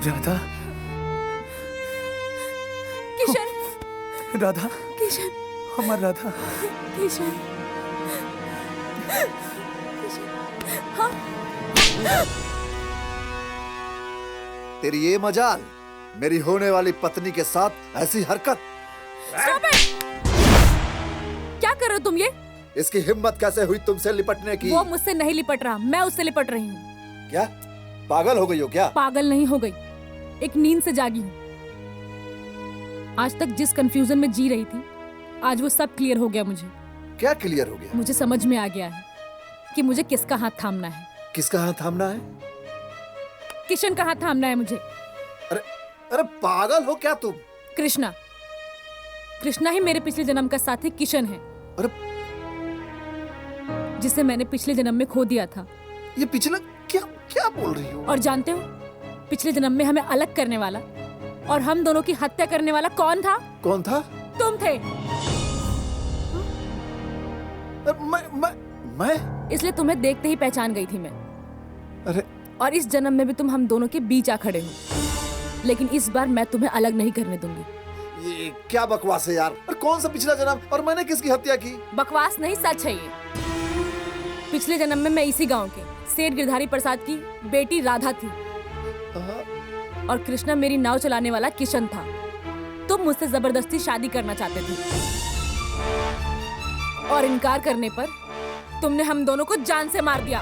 राधा, किशन, राधा, किशन, हमार राधा। किशन, हाँ। तेरी ये मजाल, मेरी होने वाली पत्नी के साथ ऐसी हरकत। Stop it! क्या कर रहे हो तुम ये? इसकी हिम्मत कैसे हुई तुमसे लिपटने की? वो मुझसे नहीं लिपट रहा, मैं उससे लिपट रही हूँ। क्या पागल हो गई हो क्या? पागल नहीं हो गई, एक नींद से जागी हूँ। आज तक जिस कंफ्यूजन में जी रही थी, आज वो सब क्लियर हो गया मुझे। क्या क्लियर हो गया? मुझे समझ में आ गया है कि मुझे किसका हाथ थामना है। किसका हाथ थामना है? किशन का हाथ थामना है मुझे। अरे अरे पागल हो क्या तुम? कृष्णा, कृष्णा ही मेरे पिछले जन्म का साथी किशन है। अरे जिसे मैंने पिछले जन्म में खो दिया था। ये पिछला क्या क्या बोल रही हो? और जानते हो पिछले जन्म में हमें अलग करने वाला और हम दोनों की हत्या करने वाला कौन था? कौन था? तुम थे। मैं? इसलिए तुम्हें देखते ही पहचान गई थी मैं। अरे और इस जन्म में भी तुम हम दोनों के बीच आ खड़े हो, लेकिन इस बार मैं तुम्हें अलग नहीं करने दूंगी। ये क्या बकवास है यार? और कौन सा पिछला जन्म? और मैंने किसकी हत्या की? बकवास नहीं, सच है ये। पिछले जन्म में मैं इसी गांव के सेठ गिरधारी प्रसाद की बेटी राधा थी और कृष्णा मेरी नाव चलाने वाला किशन था। तुम मुझसे जबरदस्ती शादी करना चाहते थे और इनकार करने पर तुमने हम दोनों को जान से मार दिया।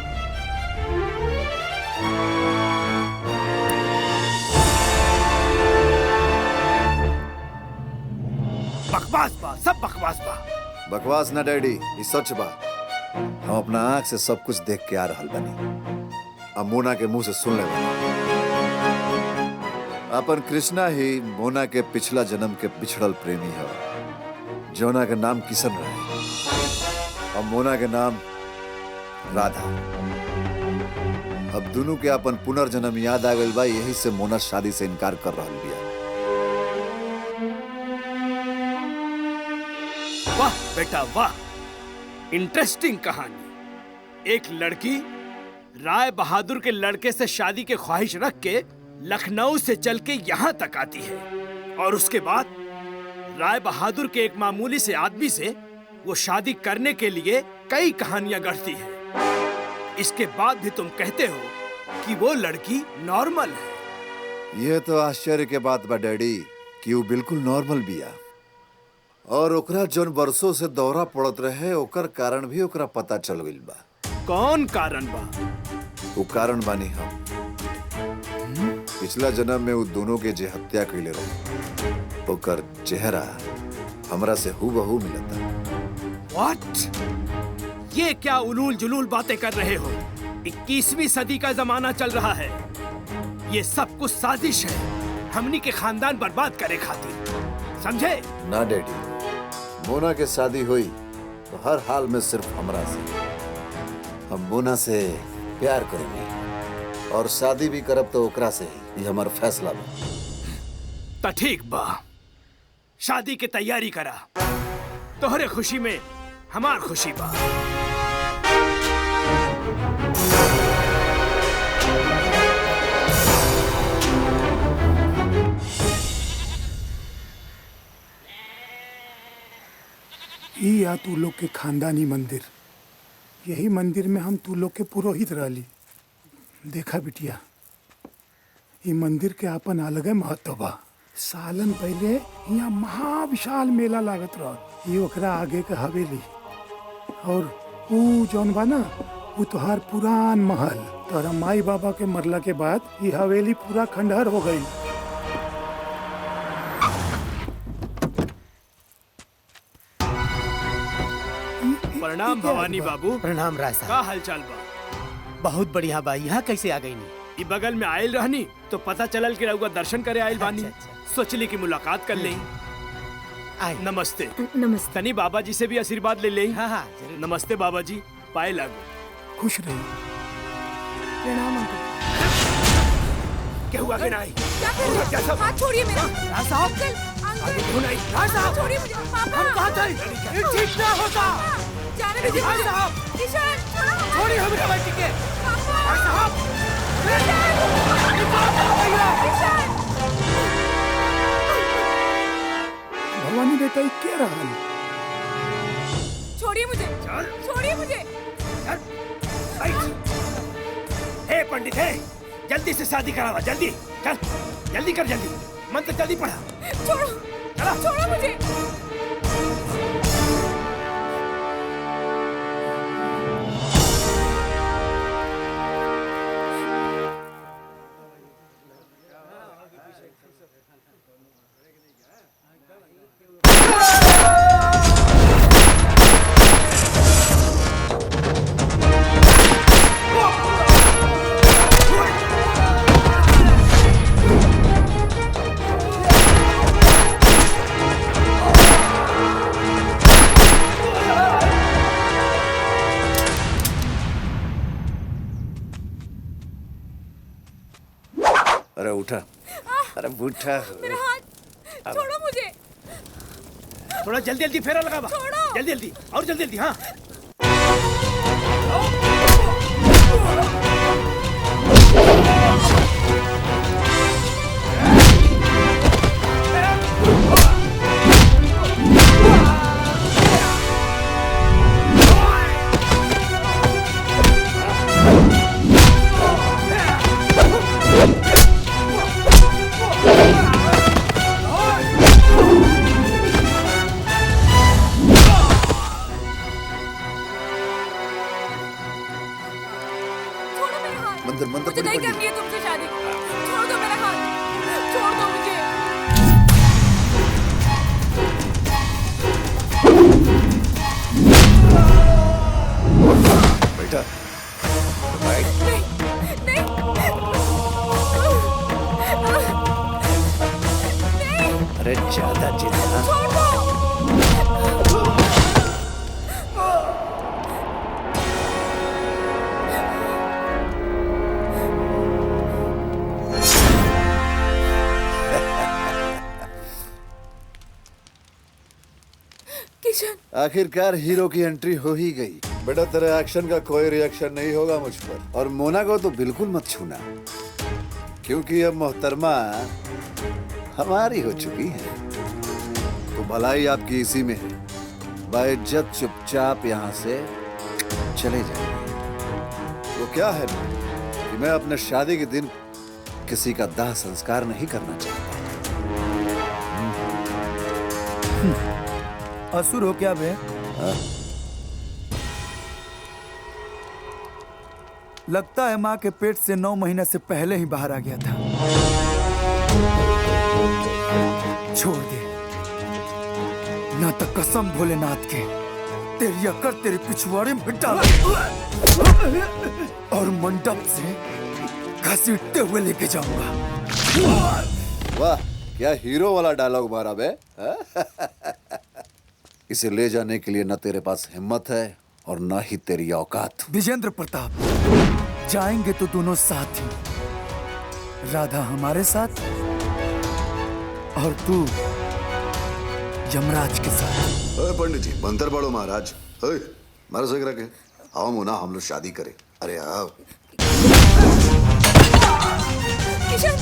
बकवास बा, सब बकवास बा। बकवास ना डैडी, ये सच बा। हम अपना आंख से सब कुछ देख के आ रहल बनी। अब मोना के मुंह से सुन ले बनी। अपन कृष्णा ही मोना के पिछला जन्म के बिछड़ल प्रेमी है, जोना के नाम किशन रहे और मोना के नाम राधा। अब दोनों के अपन पुनर्जन्म याद आ गइल बा, यही से मोना शादी से इनकार कर रहल बिया। वाह बेटा वाह, इंटरेस्टिंग कहानी। एक लड़की राय बहादुर के लड़के से शादी की ख्वाहिश रख के लखनऊ से चल के यहाँ तक आती है और उसके बाद राय बहादुर के एक मामूली से आदमी से वो शादी करने के लिए कई कहानियां गढ़ती है। इसके बाद भी तुम कहते हो कि वो लड़की नॉर्मल है। यह तो आश्चर्य के बात बा डैडी कि वो बिल्कुल नॉर्मल बिया और ओकरा जौन बरसों से दौरा पड़त रहे ओकर कारण भी ओकरा पता चल गइल बा। कौन कारण बा? वो कारण बानी हम। पिछला जन्म में वो दोनों के जे हत्या कइले रहे ओकर चेहरा हमरा से हूबहू मिलता। What? ये क्या उलूल जुलूल बातें कर रहे हो? 21वीं सदी का जमाना चल रहा है। ये सब कुछ साजिश है हमनी के खानदान बर्बाद करे खातिर, समझे? ना डैडी, मोना के शादी हुई तो हर हाल में सिर्फ हमरा से। हम मोना से प्यार करेंगे और शादी भी करब तो ओकरा से ही। ये हमारा फैसला बा। तो ठीक बा, शादी की तैयारी करा। तोहरे खुशी में हमार खुशी बा। ई या तू लोग के खानदानी मंदिर, यही मंदिर में हम तू लोग के पुरोहित रहली। देखा बिटिया, ये मंदिर के अपन अलग महत्व बा। सालन पहले यहाँ महाविशाल मेला लागत रह। ये ओकरा आगे के हवेली और ऊ जौन बा ना, वो तोहार पुरान महल। तोहरा माई बाबा के मरला के बाद ये हवेली पूरा खंडहर हो गई। प्रणाम भवानी बाबू। प्रणाम राय साहब। का हालचाल बा? बहुत बढ़िया बा। यहाँ कैसे आ गई नी? ई बगल में आयल रहनी तो पता चलल कि रउआ दर्शन करे आयल बानी। सोचली कि मुलाकात कर लें। नमस्ते। नमस्ते। तनी बाबा जी से भी आशीर्वाद ले लें। हाँ हाँ जरूर। नमस्ते बाबा जी, पाए लागो। खुश रही। प्रणाम अंकल। क्या हुआ कि नहीं? क्या कर रहे हो? हाथ छोड़िए मेरा। राय साहब, अंकल, आगे अंकल, क्यों नहीं? राय साहब, छोड़िए मुझे। पापा, हम कहाँ थे? ये ठीक ना होता। जाने दीजिए राय मुझे। साहब, किशन, छोड़ो। छोड़िए हमें बेटी के। पापा, राय साहब, किशन। भवानी बेटा, ये क्या रहा? छोड़िए मुझे, छोड़िए मुझे। हे पंडित है, जल्दी से शादी करावा, जल्दी चल, जल्दी कर, जल्दी मंत्र जल्दी पढ़ा। छोड़ो, चला। छोड़ो मुझे। अरे उठा, अरे उठा। मेरा हाथ, छोड़ो मुझे। थोड़ा जल्दी जल्दी फेरा लगा, छोड़ो। जल्दी जल्दी और जल्दी जल्दी। हाँ छोड़ो मेरा हाथ। मंदिर मंदिर मुझे बड़ी नहीं बड़ी। करनी है तुमसे शादी। छोड़ दो मेरा हाथ, छोड़ दो मुझे। बेटा, नहीं, नहीं। नहीं, अरे ज्यादा जिद्द। छोड़ दो। किशन, आखिरकार हीरो की एंट्री हो ही गई। बेटा, तेरे एक्शन का कोई रिएक्शन नहीं होगा मुझ पर, और मोना को तो बिल्कुल मत छूना, क्योंकि अब मोहतरमा हमारी हो चुकी है। तो भलाई आपकी इसी में है। बाइज्जत चुपचाप यहाँ से चले जाइए। वो क्या है कि मैं अपने शादी के दिन किसी का दाह संस्कार नहीं करना चाहता। असुर हो क्या बे? लगता है माँ के पेट से 9 महीने से पहले ही बाहर आ गया था। छोड़ दे, ना तो कसम भोलेनाथ के तेरी अकड़ तेरे पिछवाड़े में डाल और मंडप से घसीटते हुए लेके जाऊंगा। वाह, क्या हीरो वाला डायलॉग मारा बे। इसे ले जाने के लिए न तेरे पास हिम्मत है और न ही तेरी औकात। विजेंद्र प्रताप, जाएंगे तो दोनों साथ ही, राधा हमारे साथ और तू यमराज के साथ। ओए पंडित जी, मंत्र पढ़ो महाराज। ओए मारो सक रखे, आओ मोना, हम लोग शादी करें। अरे आओ। किशन,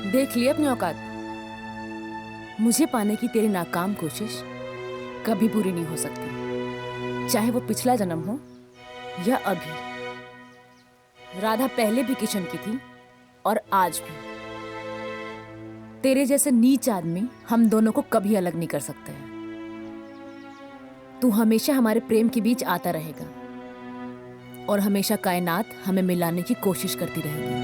देख लिए अपनी औकात। मुझे पाने की तेरी नाकाम कोशिश कभी पूरी नहीं हो सकती, चाहे वो पिछला जन्म हो या अभी। राधा पहले भी किशन की थी और आज भी। तेरे जैसे नीच आदमी हम दोनों को कभी अलग नहीं कर सकते हैं। तू हमेशा हमारे प्रेम के बीच आता रहेगा और हमेशा कायनात हमें मिलाने की कोशिश करती रहेगी।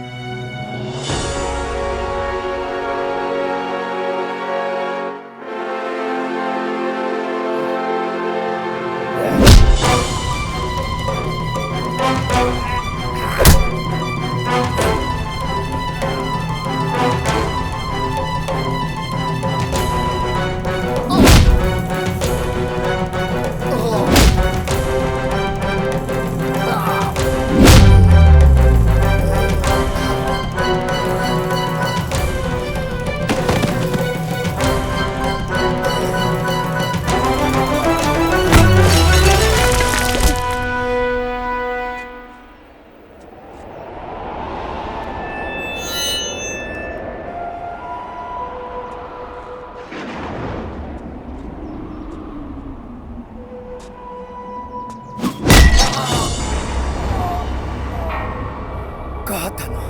कहा था ना,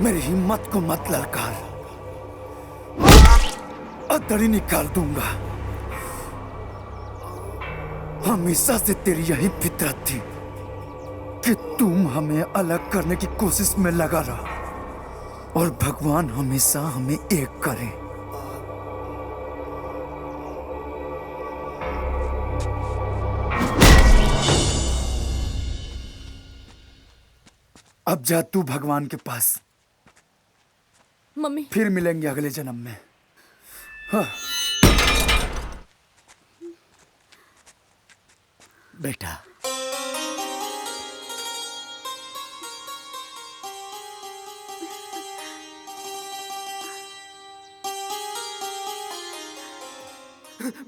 मेरी हिम्मत को मत ललकार, अतड़ी निकाल दूंगा। हमेशा से तेरी यही फितरत थी कि तुम हमें अलग करने की कोशिश में लगा रहा, और भगवान हमेशा हमें एक करे। अब जा तू भगवान के पास, मम्मी, फिर मिलेंगे अगले जन्म में। हाँ। बेटा,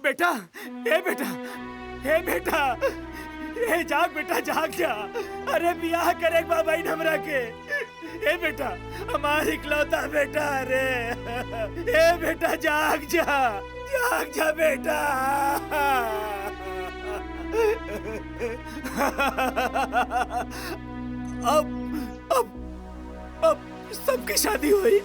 बेटा, हे बेटा, हे बेटा, हे जाग बेटा, जाग जा। अरे बियाह करे बाबा इन हमरा के। हे बेटा, हमारी इकलौता बेटा। अरे हे बेटा, जाग जा, जाग जा बेटा। अब सबकी शादी हुई।